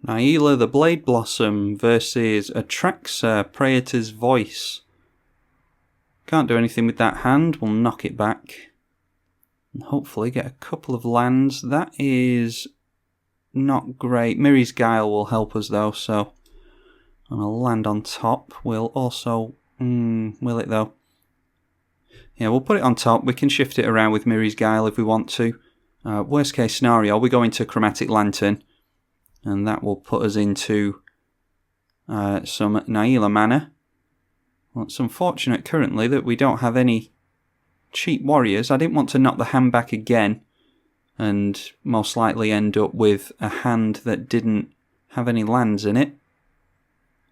Najeela the Blade Blossom versus Atraxa Praetors Voice. Can't do anything with that hand, we'll knock it back. And hopefully get a couple of lands. That is not great. Miri's Guile will help us though, so and a land on top will also... will it though? Yeah, we'll put it on top. We can shift it around with Miri's Guile if we want to. Worst case scenario, we go into Chromatic Lantern. And that will put us into some Najeela mana. Well, it's unfortunate currently that we don't have any cheap warriors. I didn't want to knock the hand back again and most likely end up with a hand that didn't have any lands in it.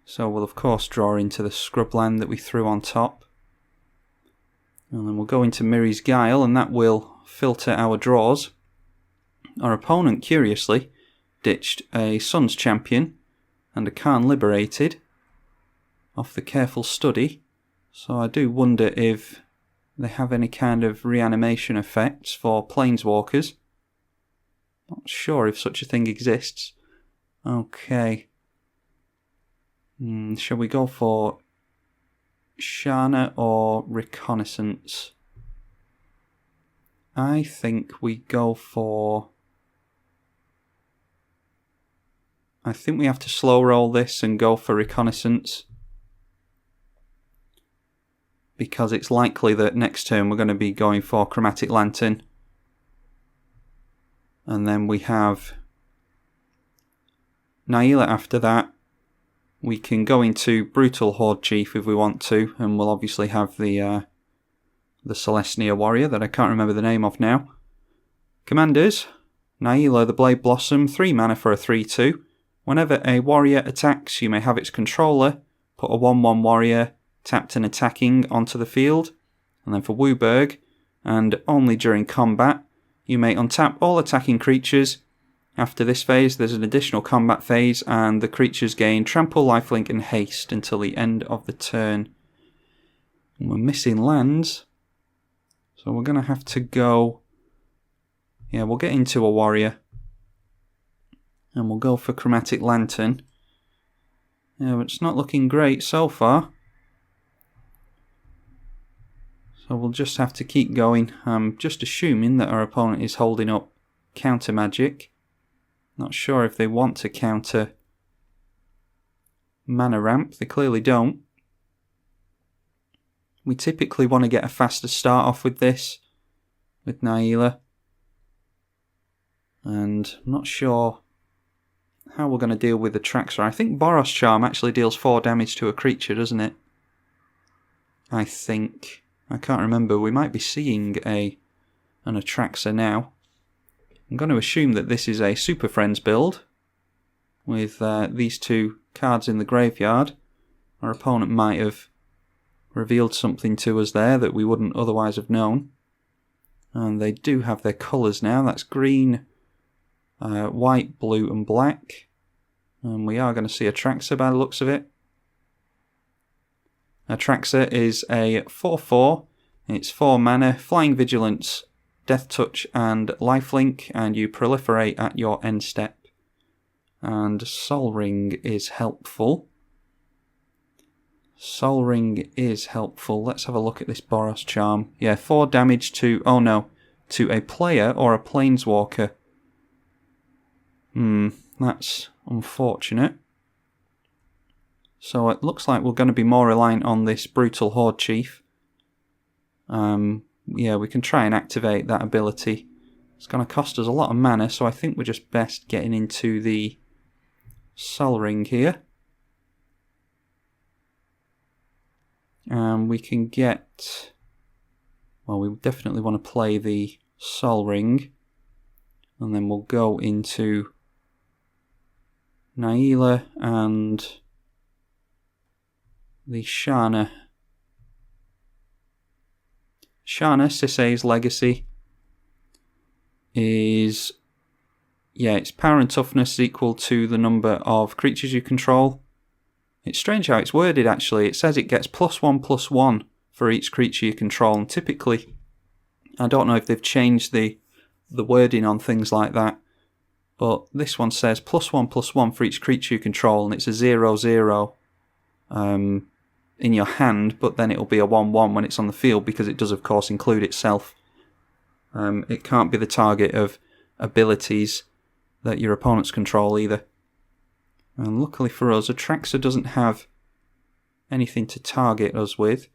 So we'll of course draw into the scrub land that we threw on top. And then we'll go into Miri's Guile and that will filter our draws. Our opponent, curiously, ditched a Sun's Champion and a Khan Liberated off the Careful Study, so I do wonder if they have any kind of reanimation effects for Planeswalkers. Not sure if such a thing exists. Okay. Shall we go for Shana or Reconnaissance? I think we go for... I think we have to slow roll this and go for Reconnaissance. Because it's likely that next turn we're going to be going for Chromatic Lantern. And then we have Najeela after that. We can go into Brutal Horde Chief if we want to. And we'll obviously have the Celestia Warrior that I can't remember the name of now. Commanders. Najeela the Blade Blossom, 3 mana for a 3/2. Whenever a warrior attacks, you may have its controller put a 1/1 warrior tapped and attacking onto the field. And then for Wooburg, and only during combat, you may untap all attacking creatures. After this phase, there's an additional combat phase, and the creatures gain Trample, Lifelink, and Haste until the end of the turn. And we're missing lands, so we're going to have to go... Yeah, we'll get into a warrior. And we'll go for Chromatic Lantern. Yeah, but it's not looking great so far. So we'll just have to keep going. I'm just assuming that our opponent is holding up counter magic. Not sure if they want to counter mana ramp. They clearly don't. We typically want to get a faster start off with this, with Najeela. And I'm not sure how we're going to deal with the Atraxa. I think Boros Charm actually deals 4 damage to a creature, doesn't it? I think. I can't remember. We might be seeing an Atraxa now. I'm going to assume that this is a Super Friends build with these 2 cards in the graveyard. Our opponent might have revealed something to us there that we wouldn't otherwise have known. And they do have their colours now. That's green, white, blue and black. And we are going to see Atraxa by the looks of it. Atraxa is a 4/4. It's 4 mana, Flying Vigilance, Death Touch and Lifelink, and you proliferate at your end step. And Sol Ring is helpful. Sol Ring is helpful. Let's have a look at this Boros Charm. Yeah, 4 damage to... oh no. To a player or a Planeswalker. That's unfortunate. So it looks like we're going to be more reliant on this Brutal Horde Chief. Yeah, we can try and activate that ability. It's going to cost us a lot of mana, so I think we're just best getting into the Sol Ring here. We can get... well, we definitely want to play the Sol Ring. And then we'll go into Najeela and the Shana. Shana, Sisei's Legacy, is... yeah, its power and toughness is equal to the number of creatures you control. It's strange how it's worded actually. It says it gets +1/+1 for each creature you control, and typically, I don't know if they've changed the wording on things like that. But this one says +1/+1 for each creature you control, and it's a 0/0 in your hand, but then it'll be a 1/1 when it's on the field, because it does of course include itself. It can't be the target of abilities that your opponents control either. And luckily for us, Atraxa doesn't have anything to target us with.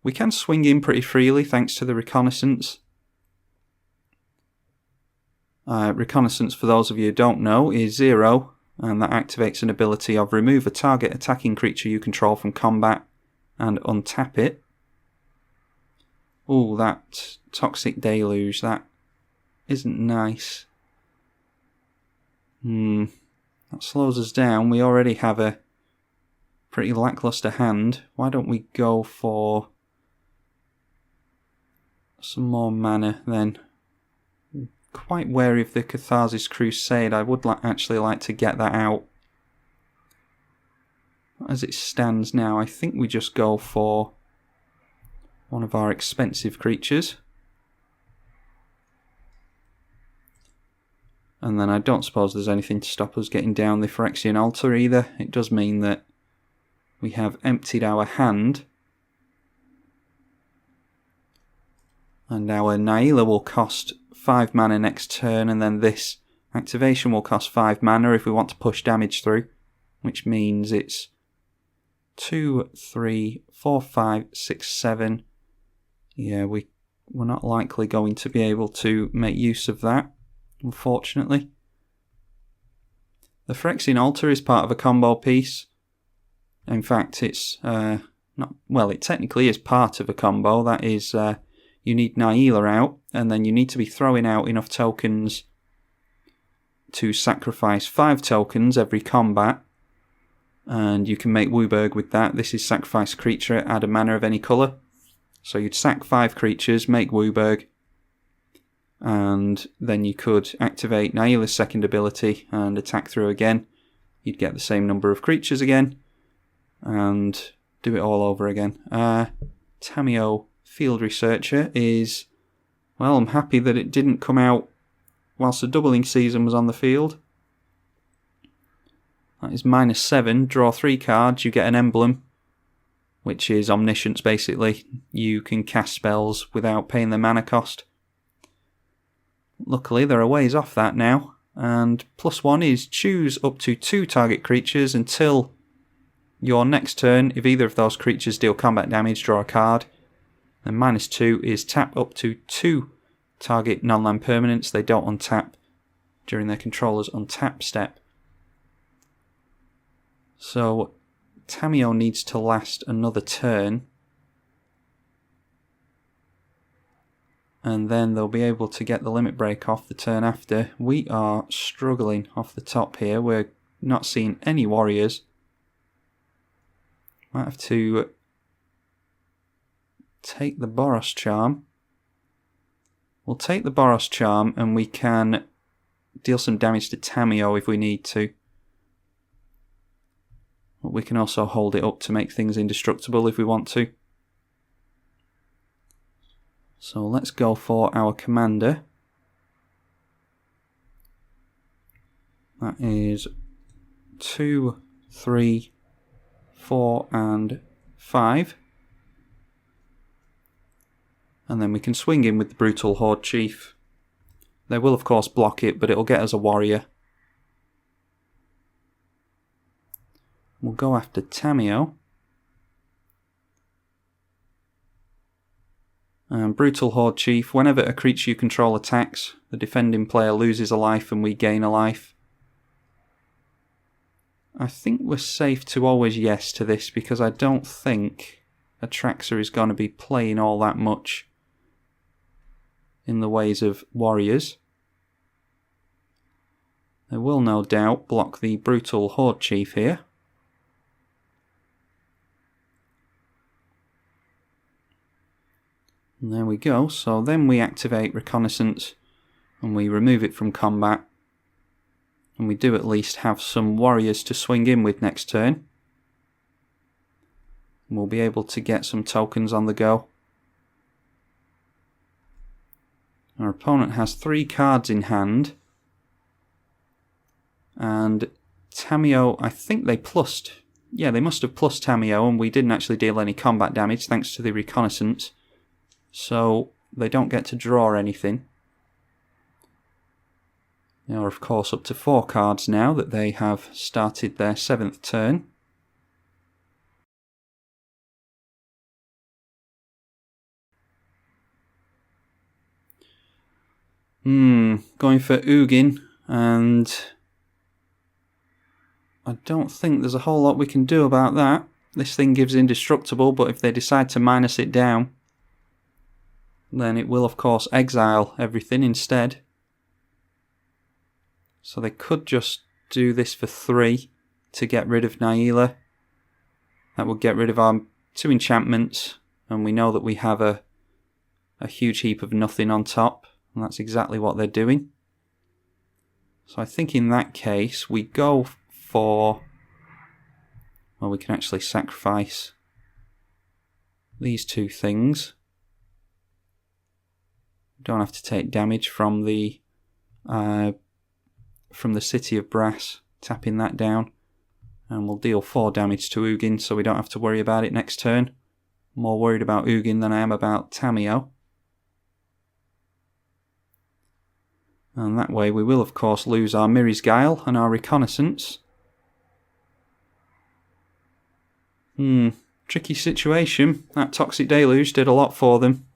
We can swing in pretty freely thanks to the reconnaissance. Reconnaissance, for those of you who don't know, is 0, and that activates an ability of remove a target attacking creature you control from combat and untap it. Ooh, that Toxic Deluge, that isn't nice. That slows us down. We already have a pretty lackluster hand. Why don't we go for some more mana then? Quite wary of the Catharsis Crusade. I would actually like to get that out. As it stands now, I think we just go for one of our expensive creatures. And then I don't suppose there's anything to stop us getting down the Phyrexian Altar either. It does mean that we have emptied our hand. And our Najeela will cost 5 mana next turn, and then this activation will cost 5 mana if we want to push damage through, which means it's 2, 3, 4, 5, 6, 7. Yeah, we're not likely going to be able to make use of that, unfortunately. The Phyrexian Altar is part of a combo piece. In fact, it's not, well, it technically is part of a combo. That is, you need Najeela out, and then you need to be throwing out enough tokens to sacrifice 5 tokens every combat, and you can make Wooburg with that. This is sacrifice a creature, add a mana of any colour. So you'd sack 5 creatures, make Wooburg, and then you could activate Najeela's second ability and attack through again. You'd get the same number of creatures again, and do it all over again. Tamiyo Field Researcher is, well, I'm happy that it didn't come out whilst the doubling season was on the field. That is -7, draw 3 cards, you get an emblem, which is omniscience basically. You can cast spells without paying the mana cost. Luckily there are ways off that now, and +1 is choose up to 2 target creatures until your next turn. If either of those creatures deal combat damage, draw a card. And -2 is tap up to 2 target non-land permanents. They don't untap during their controller's untap step. So Tamiyo needs to last another turn, and then they'll be able to get the limit break off the turn after. We are struggling off the top here. We're not seeing any warriors. Might have to take the Boros Charm. We'll take the Boros Charm, and we can deal some damage to Tamiyo if we need to. But we can also hold it up to make things indestructible if we want to. So let's go for our commander. That is 2, 3, 4 and 5. And then we can swing in with the Brutal Horde Chief. They will of course block it, but it'll get us a warrior. We'll go after Tamiyo. Brutal Horde Chief. Whenever a creature you control attacks, the defending player loses a life and we gain a life. I think we're safe to always yes to this, because I don't think Atraxa is going to be playing all that much in the ways of warriors. They will no doubt block the Brutal Horde Chief here. And there we go. So then we activate Reconnaissance and we remove it from combat. And we do at least have some warriors to swing in with next turn. And we'll be able to get some tokens on the go. Our opponent has 3 cards in hand. And Tamiyo, I think they plussed. Yeah, they must have plussed Tamiyo, and we didn't actually deal any combat damage thanks to the reconnaissance. So they don't get to draw anything. They are, of course, up to 4 cards now that they have started their 7th turn. Going for Ugin, and I don't think there's a whole lot we can do about that. This thing gives indestructible, but if they decide to minus it down, then it will, of course, exile everything instead. So they could just do this for 3 to get rid of Najeela. That would get rid of our 2 enchantments, and we know that we have a huge heap of nothing on top, and that's exactly what they're doing. So I think in that case we go for... well, we can actually sacrifice these 2 things. Don't have to take damage from the City of Brass, tapping that down, and we'll deal 4 damage to Ugin, so we don't have to worry about it next turn. More worried about Ugin than I am about Tamiyo. And that way we will, of course, lose our Mirri's Guile and our reconnaissance. Tricky situation. That Toxic Deluge did a lot for them.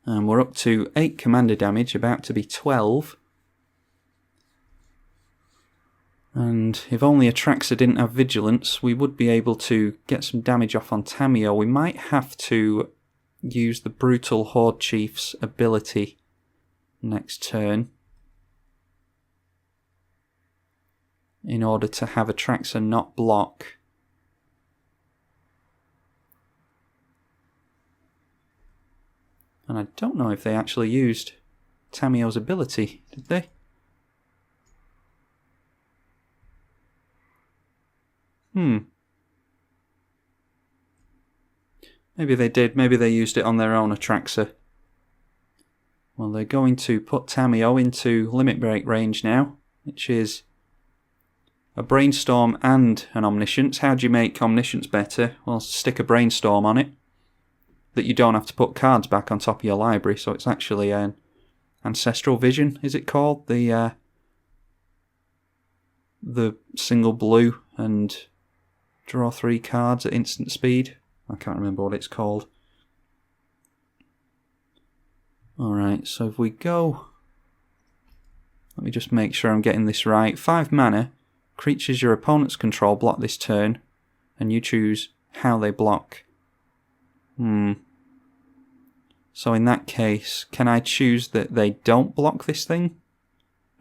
And we're up to 8 commander damage, about to be 12. And if only Atraxa didn't have Vigilance, we would be able to get some damage off on Tamiyo. We might have to use the Brutal Horde Chief's ability next turn in order to have Atraxa not block. And I don't know if they actually used Tamiyo's ability, did they? Maybe they did, maybe they used it on their own Atraxa. Well, they're going to put Tamiyo into Limit Break range now, which is a Brainstorm and an Omniscience. How do you make Omniscience better? Well, stick a Brainstorm on it, that you don't have to put cards back on top of your library, so it's actually an Ancestral Vision, is it called? The single blue and draw 3 cards at instant speed. I can't remember what it's called. Alright, so if we go... let me just make sure I'm getting this right. 5 mana, creatures your opponents control block this turn, and you choose how they block. So in that case, can I choose that they don't block this thing?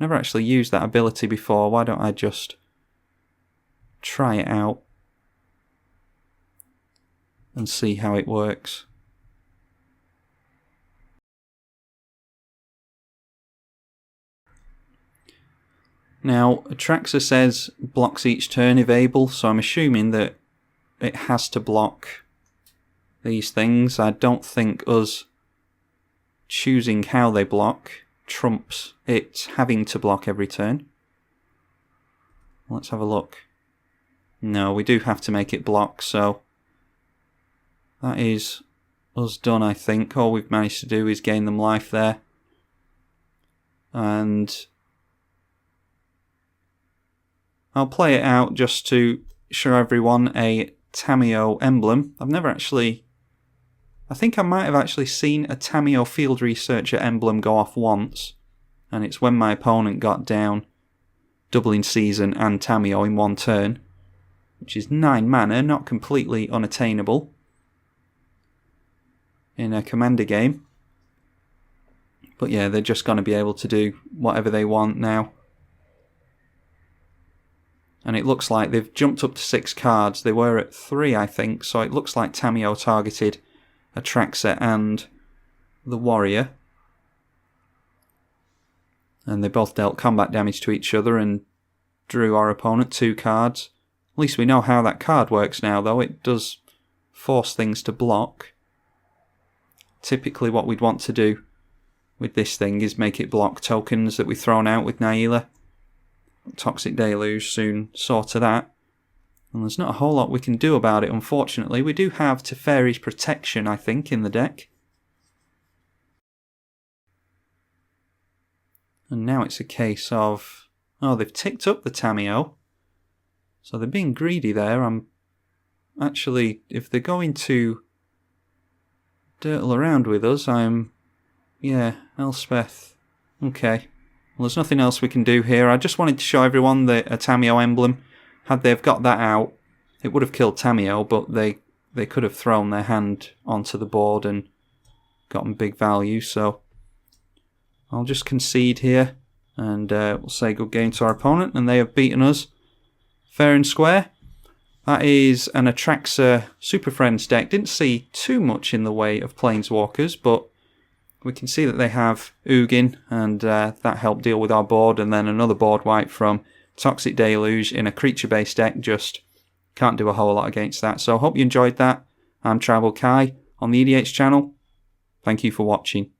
Never actually used that ability before. Why don't I just try it out and see how it works? Now, Atraxa says blocks each turn if able, so I'm assuming that it has to block these things. I don't think us choosing how they block trumps it having to block every turn. Let's have a look. No, we do have to make it block, so that is us done, I think. All we've managed to do is gain them life there. And I'll play it out just to show everyone a Tamiyo emblem. I've never actually... I think I might have actually seen a Tamiyo Field Researcher emblem go off once, and it's when my opponent got down doubling Season and Tamiyo in one turn, which is 9 mana, not completely unattainable in a commander game. But yeah, they're just going to be able to do whatever they want now. And it looks like they've jumped up to 6 cards. They were at 3, I think, so it looks like Tamiyo targeted Atraxa and the Warrior. And they both dealt combat damage to each other and drew our opponent 2 cards. At least we know how that card works now, though. It does force things to block. Typically what we'd want to do with this thing is make it block tokens that we've thrown out with Najeela. Toxic Deluge soon saw to that. And there's not a whole lot we can do about it, unfortunately. We do have Teferi's Protection, I think, in the deck. And now it's a case of... oh, they've ticked up the Tamiyo. So they're being greedy there. I'm actually, if they're going to dirtle around with us, yeah, Elspeth. Okay. Well, there's nothing else we can do here. I just wanted to show everyone the Tamiyo emblem. Had they have got that out, it would have killed Tamiyo, but they could have thrown their hand onto the board and gotten big value. So I'll just concede here, and we'll say good game to our opponent, and they have beaten us fair and square. That is an Atraxa Superfriends deck. Didn't see too much in the way of Planeswalkers, but we can see that they have Ugin, and that helped deal with our board, and then another board wipe from Toxic Deluge in a creature-based deck. Just can't do a whole lot against that. So I hope you enjoyed that. I'm tribalkai on the EDH channel. Thank you for watching.